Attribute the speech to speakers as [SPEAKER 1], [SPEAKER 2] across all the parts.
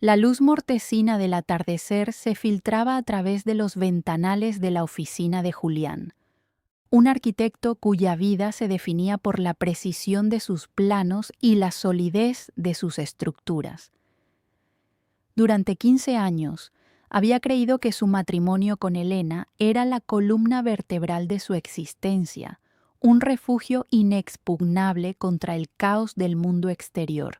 [SPEAKER 1] La luz mortecina del atardecer se filtraba a través de los ventanales de la oficina de Julián, un arquitecto cuya vida se definía por la precisión de sus planos y la solidez de sus estructuras. Durante 15 años, había creído que su matrimonio con Elena era la columna vertebral de su existencia, un refugio inexpugnable contra el caos del mundo exterior.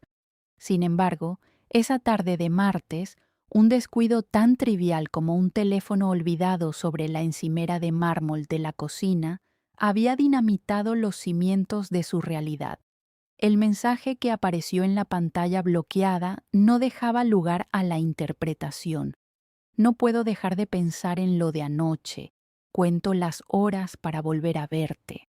[SPEAKER 1] Sin embargo, esa tarde de martes, un descuido tan trivial como un teléfono olvidado sobre la encimera de mármol de la cocina había dinamitado los cimientos de su realidad. El mensaje que apareció en la pantalla bloqueada no dejaba lugar a la interpretación. No puedo dejar de pensar en lo de anoche. Cuento las horas para volver a verte.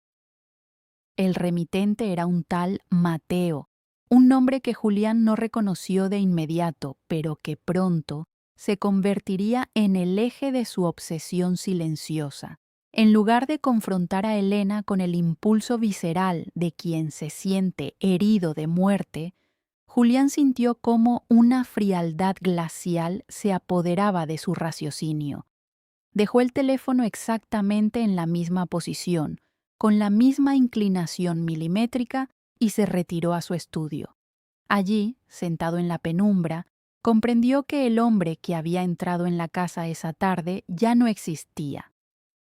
[SPEAKER 1] El remitente era un tal Mateo, un nombre que Julián no reconoció de inmediato, pero que pronto se convertiría en el eje de su obsesión silenciosa. En lugar de confrontar a Elena con el impulso visceral de quien se siente herido de muerte, Julián sintió cómo una frialdad glacial se apoderaba de su raciocinio. Dejó el teléfono exactamente en la misma posición, con la misma inclinación milimétrica, y se retiró a su estudio. Allí, sentado en la penumbra, comprendió que el hombre que había entrado en la casa esa tarde ya no existía.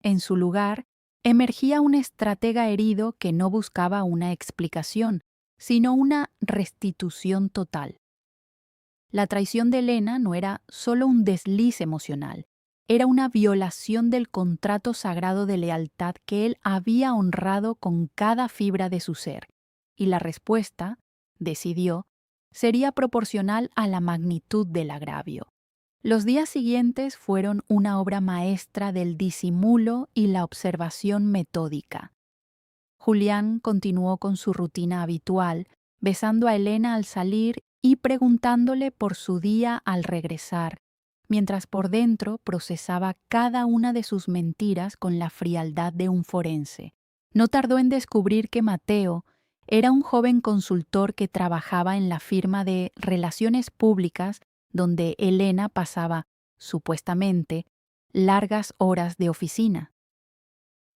[SPEAKER 1] En su lugar, emergía un estratega herido que no buscaba una explicación, sino una restitución total. La traición de Elena no era solo un desliz emocional, era una violación del contrato sagrado de lealtad que él había honrado con cada fibra de su ser, y la respuesta, decidió, sería proporcional a la magnitud del agravio. Los días siguientes fueron una obra maestra del disimulo y la observación metódica. Julián continuó con su rutina habitual, besando a Elena al salir y preguntándole por su día al regresar, mientras por dentro procesaba cada una de sus mentiras con la frialdad de un forense. No tardó en descubrir que Mateo era un joven consultor que trabajaba en la firma de relaciones públicas donde Elena pasaba, supuestamente, largas horas de oficina.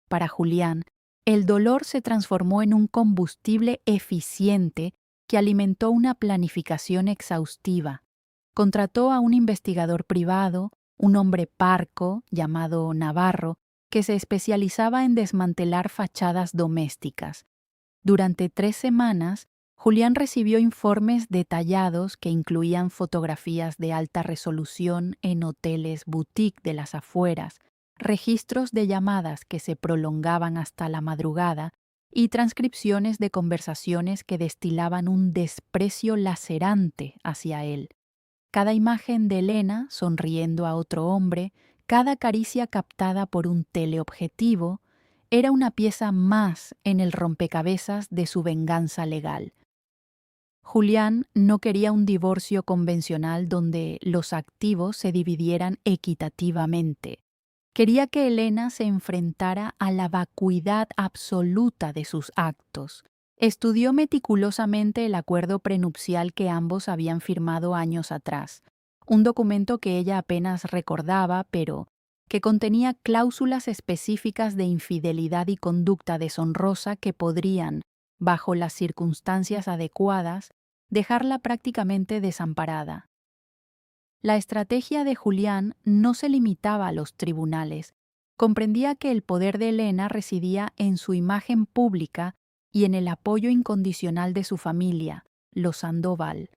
[SPEAKER 1] Para Julián, el dolor se transformó en un combustible eficiente que alimentó una planificación exhaustiva. Contrató a un investigador privado, un hombre parco llamado Navarro, que se especializaba en desmantelar fachadas domésticas. Durante 3 semanas, Julián recibió informes detallados que incluían fotografías de alta resolución en hoteles boutique de las afueras, registros de llamadas que se prolongaban hasta la madrugada y transcripciones de conversaciones que destilaban un desprecio lacerante hacia él. Cada imagen de Elena sonriendo a otro hombre, cada caricia captada por un teleobjetivo, era una pieza más en el rompecabezas de su venganza legal. Julián no quería un divorcio convencional donde los activos se dividieran equitativamente. Quería que Elena se enfrentara a la vacuidad absoluta de sus actos. Estudió meticulosamente el acuerdo prenupcial que ambos habían firmado años atrás, un documento que ella apenas recordaba, pero que contenía cláusulas específicas de infidelidad y conducta deshonrosa que podrían, bajo las circunstancias adecuadas, dejarla prácticamente desamparada. La estrategia de Julián no se limitaba a los tribunales. Comprendía que el poder de Elena residía en su imagen pública y en el apoyo incondicional de su familia, los Sandoval.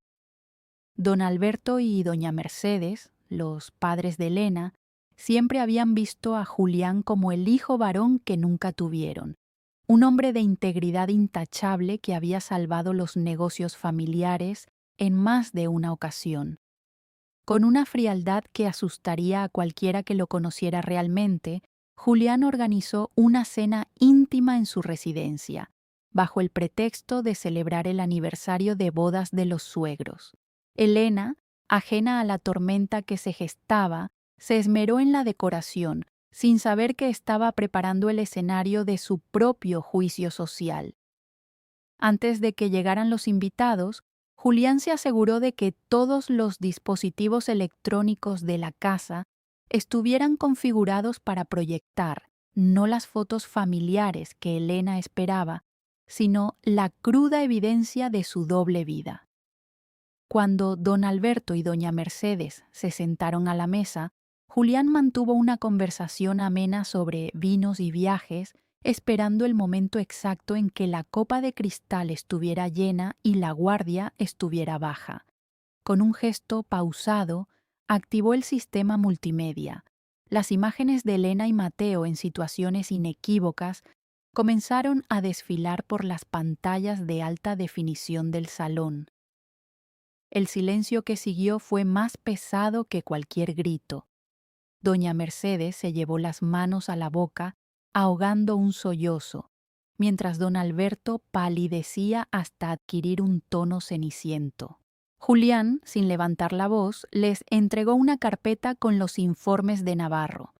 [SPEAKER 1] Don Alberto y doña Mercedes, los padres de Elena, siempre habían visto a Julián como el hijo varón que nunca tuvieron, un hombre de integridad intachable que había salvado los negocios familiares en más de una ocasión. Con una frialdad que asustaría a cualquiera que lo conociera realmente, Julián organizó una cena íntima en su residencia, bajo el pretexto de celebrar el aniversario de bodas de los suegros. Elena, ajena a la tormenta que se gestaba, se esmeró en la decoración, sin saber que estaba preparando el escenario de su propio juicio social. Antes de que llegaran los invitados, Julián se aseguró de que todos los dispositivos electrónicos de la casa estuvieran configurados para proyectar no las fotos familiares que Elena esperaba, sino la cruda evidencia de su doble vida. Cuando don Alberto y doña Mercedes se sentaron a la mesa, Julián mantuvo una conversación amena sobre vinos y viajes, esperando el momento exacto en que la copa de cristal estuviera llena y la guardia estuviera baja. Con un gesto pausado, activó el sistema multimedia. Las imágenes de Elena y Mateo en situaciones inequívocas comenzaron a desfilar por las pantallas de alta definición del salón. El silencio que siguió fue más pesado que cualquier grito. Doña Mercedes se llevó las manos a la boca, ahogando un sollozo, mientras don Alberto palidecía hasta adquirir un tono ceniciento. Julián, sin levantar la voz, les entregó una carpeta con los informes de Navarro.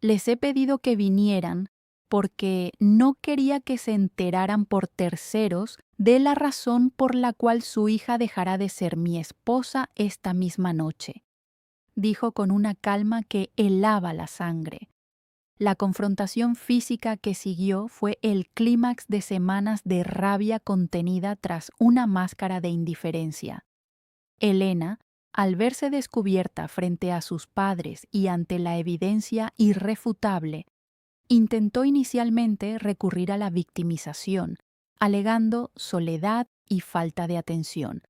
[SPEAKER 1] Les he pedido que vinieran porque no quería que se enteraran por terceros de la razón por la cual su hija dejará de ser mi esposa esta misma noche, dijo con una calma que helaba la sangre. La confrontación física que siguió fue el clímax de semanas de rabia contenida tras una máscara de indiferencia. Elena, al verse descubierta frente a sus padres y ante la evidencia irrefutable, intentó inicialmente recurrir a la victimización, alegando soledad y falta de atención.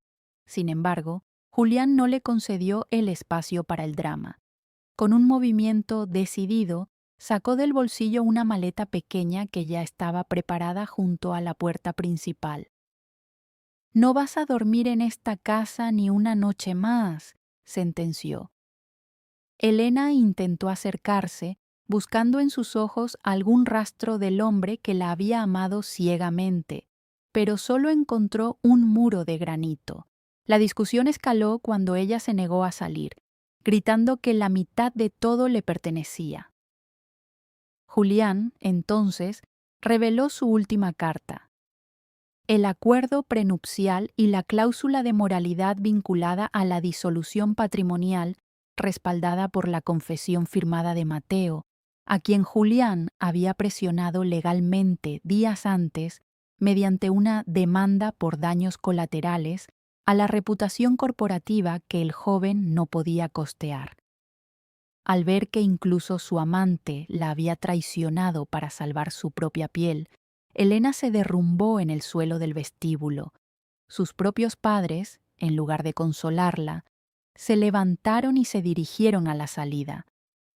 [SPEAKER 1] Sin embargo, Julián no le concedió el espacio para el drama. Con un movimiento decidido, sacó del bolsillo una maleta pequeña que ya estaba preparada junto a la puerta principal. «No vas a dormir en esta casa ni una noche más», sentenció. Elena intentó acercarse, buscando en sus ojos algún rastro del hombre que la había amado ciegamente, pero solo encontró un muro de granito. La discusión escaló cuando ella se negó a salir, gritando que la mitad de todo le pertenecía. Julián, entonces, reveló su última carta. El acuerdo prenupcial y la cláusula de moralidad vinculada a la disolución patrimonial, respaldada por la confesión firmada de Mateo, a quien Julián había presionado legalmente días antes mediante una demanda por daños colaterales a la reputación corporativa que el joven no podía costear. Al ver que incluso su amante la había traicionado para salvar su propia piel, Elena se derrumbó en el suelo del vestíbulo. Sus propios padres, en lugar de consolarla, se levantaron y se dirigieron a la salida.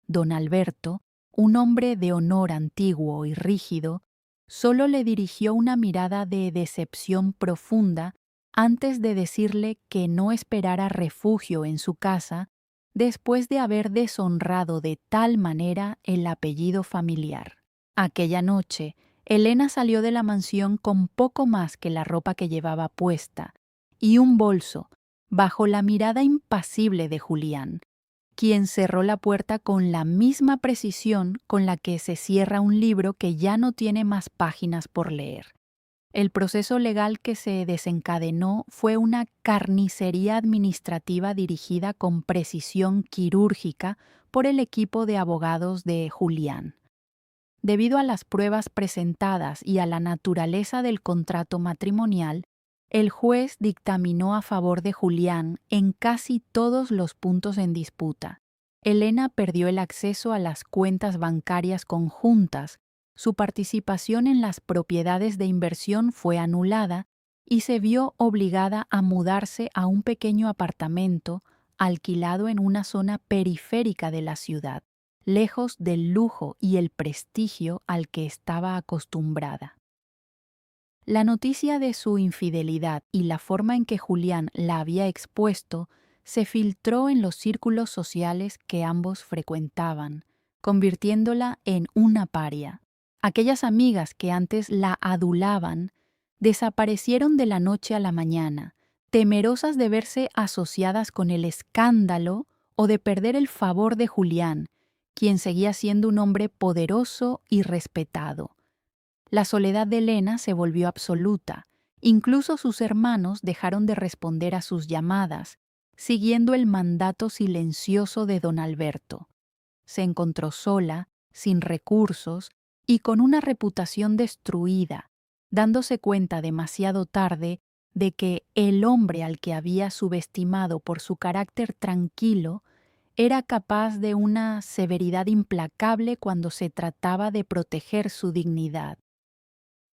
[SPEAKER 1] Don Alberto, un hombre de honor antiguo y rígido, solo le dirigió una mirada de decepción profunda antes de decirle que no esperara refugio en su casa después de haber deshonrado de tal manera el apellido familiar. Aquella noche, Elena salió de la mansión con poco más que la ropa que llevaba puesta y un bolso, bajo la mirada impasible de Julián, quien cerró la puerta con la misma precisión con la que se cierra un libro que ya no tiene más páginas por leer. El proceso legal que se desencadenó fue una carnicería administrativa dirigida con precisión quirúrgica por el equipo de abogados de Julián. Debido a las pruebas presentadas y a la naturaleza del contrato matrimonial, el juez dictaminó a favor de Julián en casi todos los puntos en disputa. Elena perdió el acceso a las cuentas bancarias conjuntas, su participación en las propiedades de inversión fue anulada y se vio obligada a mudarse a un pequeño apartamento alquilado en una zona periférica de la ciudad, lejos del lujo y el prestigio al que estaba acostumbrada. La noticia de su infidelidad y la forma en que Julián la había expuesto se filtró en los círculos sociales que ambos frecuentaban, convirtiéndola en una paria. Aquellas amigas que antes la adulaban desaparecieron de la noche a la mañana, temerosas de verse asociadas con el escándalo o de perder el favor de Julián, quien seguía siendo un hombre poderoso y respetado. La soledad de Elena se volvió absoluta Incluso sus hermanos dejaron de responder a sus llamadas, siguiendo el mandato silencioso de don Alberto. Se encontró sola, sin recursos y con una reputación destruida, dándose cuenta demasiado tarde de que el hombre al que había subestimado por su carácter tranquilo era capaz de una severidad implacable cuando se trataba de proteger su dignidad.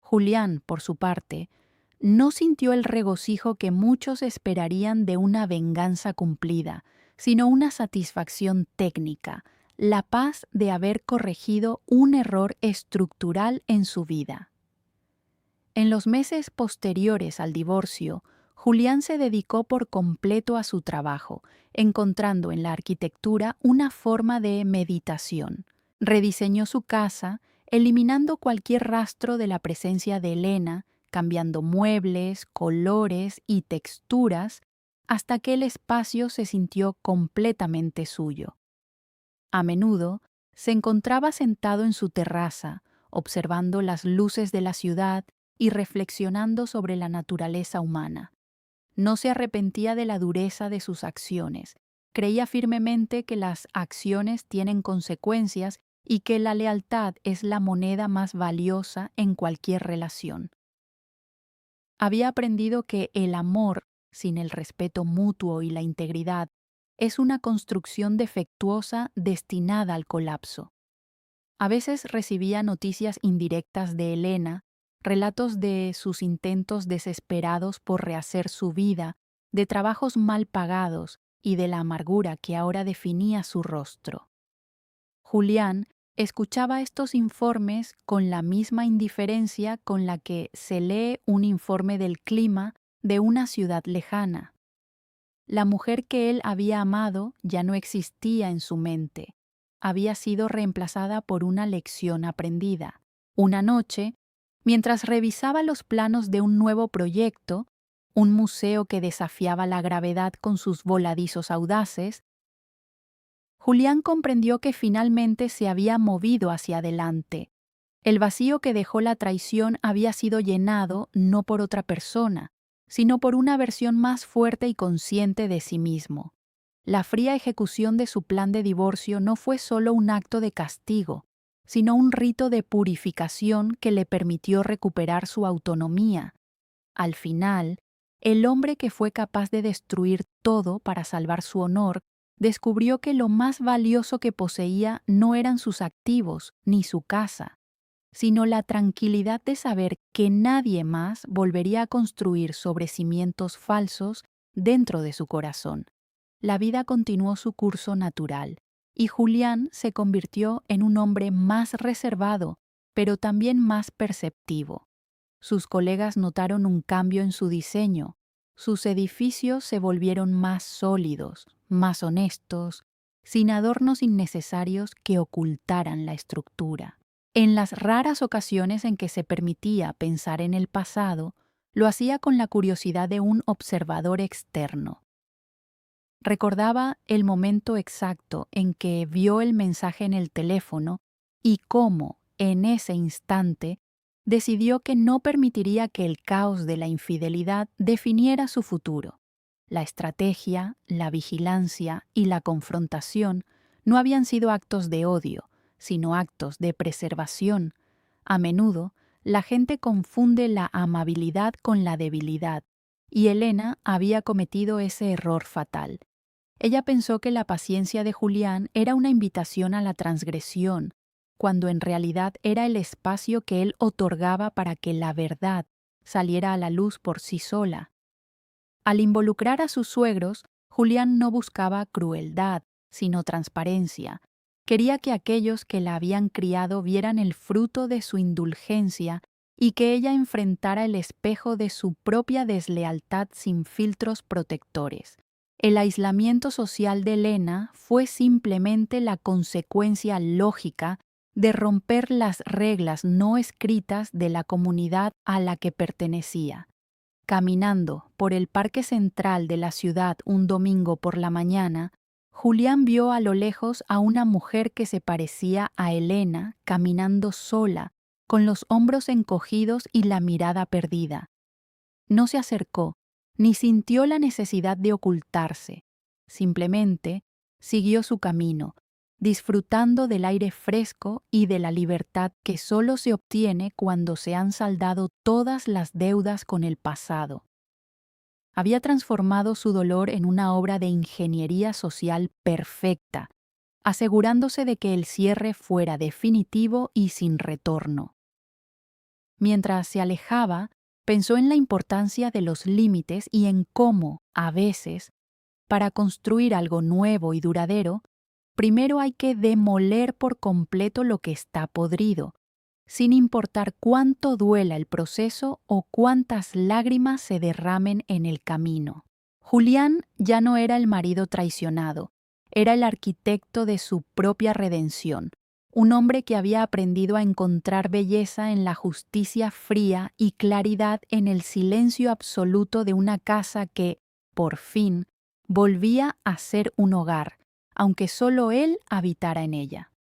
[SPEAKER 1] Julián, por su parte, no sintió el regocijo que muchos esperarían de una venganza cumplida, sino una satisfacción técnica, la paz de haber corregido un error estructural en su vida. En los meses posteriores al divorcio, Julián se dedicó por completo a su trabajo, encontrando en la arquitectura una forma de meditación. Rediseñó su casa, eliminando cualquier rastro de la presencia de Elena, cambiando muebles, colores y texturas, hasta que el espacio se sintió completamente suyo. A menudo se encontraba sentado en su terraza, observando las luces de la ciudad y reflexionando sobre la naturaleza humana. No se arrepentía de la dureza de sus acciones. Creía firmemente que las acciones tienen consecuencias y que la lealtad es la moneda más valiosa en cualquier relación. Había aprendido que el amor, sin el respeto mutuo y la integridad, es una construcción defectuosa destinada al colapso. A veces recibía noticias indirectas de Elena, relatos de sus intentos desesperados por rehacer su vida, de trabajos mal pagados y de la amargura que ahora definía su rostro. Julián escuchaba estos informes con la misma indiferencia con la que se lee un informe del clima de una ciudad lejana. La mujer que él había amado ya no existía en su mente. Había sido reemplazada por una lección aprendida. Una noche, mientras revisaba los planos de un nuevo proyecto, un museo que desafiaba la gravedad con sus voladizos audaces, Julián comprendió que finalmente se había movido hacia adelante. El vacío que dejó la traición había sido llenado no por otra persona, sino por una versión más fuerte y consciente de sí mismo. La fría ejecución de su plan de divorcio no fue solo un acto de castigo, sino un rito de purificación que le permitió recuperar su autonomía. Al final, el hombre que fue capaz de destruir todo para salvar su honor, descubrió que lo más valioso que poseía no eran sus activos ni su casa, sino la tranquilidad de saber que nadie más volvería a construir sobre cimientos falsos dentro de su corazón. La vida continuó su curso natural, y Julián se convirtió en un hombre más reservado, pero también más perceptivo. Sus colegas notaron un cambio en su diseño. Sus edificios se volvieron más sólidos, más honestos, sin adornos innecesarios que ocultaran la estructura. En las raras ocasiones en que se permitía pensar en el pasado, lo hacía con la curiosidad de un observador externo. Recordaba el momento exacto en que vio el mensaje en el teléfono y cómo, en ese instante, decidió que no permitiría que el caos de la infidelidad definiera su futuro. La estrategia, la vigilancia y la confrontación no habían sido actos de odio, sino actos de preservación. A menudo, la gente confunde la amabilidad con la debilidad, y Elena había cometido ese error fatal. Ella pensó que la paciencia de Julián era una invitación a la transgresión, cuando en realidad era el espacio que él otorgaba para que la verdad saliera a la luz por sí sola. Al involucrar a sus suegros, Julián no buscaba crueldad, sino transparencia. Quería que aquellos que la habían criado vieran el fruto de su indulgencia y que ella enfrentara el espejo de su propia deslealtad sin filtros protectores. El aislamiento social de Elena fue simplemente la consecuencia lógica de romper las reglas no escritas de la comunidad a la que pertenecía. Caminando por el parque central de la ciudad un domingo por la mañana, Julián vio a lo lejos a una mujer que se parecía a Elena caminando sola, con los hombros encogidos y la mirada perdida. No se acercó, ni sintió la necesidad de ocultarse. Simplemente siguió su camino, disfrutando del aire fresco y de la libertad que solo se obtiene cuando se han saldado todas las deudas con el pasado. Había transformado su dolor en una obra de ingeniería social perfecta, asegurándose de que el cierre fuera definitivo y sin retorno. Mientras se alejaba, pensó en la importancia de los límites y en cómo, a veces, para construir algo nuevo y duradero, primero hay que demoler por completo lo que está podrido, sin importar cuánto duela el proceso o cuántas lágrimas se derramen en el camino. Julián ya no era el marido traicionado, era el arquitecto de su propia redención, un hombre que había aprendido a encontrar belleza en la justicia fría y claridad en el silencio absoluto de una casa que, por fin, volvía a ser un hogar, aunque solo él habitara en ella.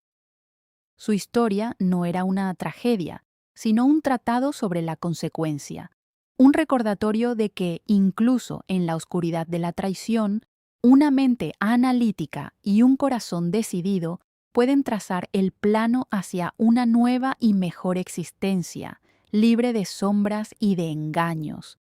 [SPEAKER 1] Su historia no era una tragedia, sino un tratado sobre la consecuencia, un recordatorio de que, incluso en la oscuridad de la traición, una mente analítica y un corazón decidido pueden trazar el plano hacia una nueva y mejor existencia, libre de sombras y de engaños.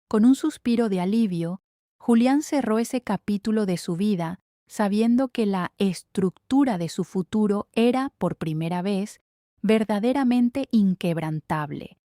[SPEAKER 1] Con un suspiro de alivio, Julián cerró ese capítulo de su vida sabiendo que la estructura de su futuro era, por primera vez, verdaderamente inquebrantable,